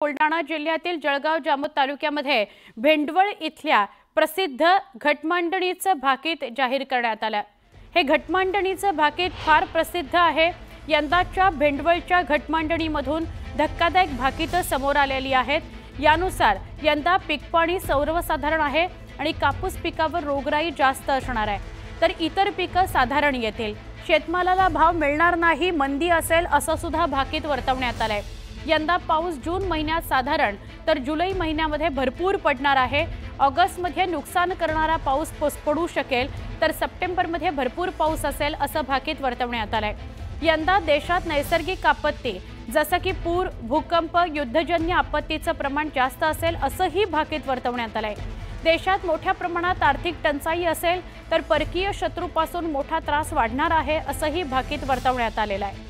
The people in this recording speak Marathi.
बुलढाणा जिल्ह्यातील जळगाव जामोद तालुक्यामध्ये भेंडवळ इथल्या प्रसिद्ध घटमांडणीचं भाकीत जाहीर करण्यात आलं। हे घटमांडणीचं भाकीत फार प्रसिद्ध आहे। यंदाच्या भेंडवळच्या घटमांडणीमधून धक्कादायक भाकीतं समोर आलेली आहेत। यानुसार यंदा पीकपाणी सर्वसाधारण आहे आणि कापूस पिकावर रोगराई जास्त असणार आहे, तर इतर पिकं साधारण येतील। शेतमालाला भाव मिळणार नाही, मंदी असेल असं सुद्धा भाकीत वर्तवण्यात आलंय। यंदा पाऊस जून महिन्यात साधारण तर जुलै महिन्यामध्ये भरपूर पडणार आहे। ऑगस्ट मध्ये नुकसान करणारा पाऊस पडू शकेल, तर सप्टेंबर मध्ये भरपूर पाऊस असेल असं भाकीत वर्तवण्यात आलंय। यंदा देशात नैसर्गिक आपत्ती जसं की पूर, भूकंप, युद्धजन्य आपत्तीचं प्रमाण जास्त असेल असंही भाकीत वर्तवण्यात आलंय। देशात मोठ्या प्रमाणात आर्थिक टंचाई असेल, तर परकीय शत्रूपासून मोठा त्रास वाढणार आहे असंही भाकीत वर्तवण्यात आलेलं आहे।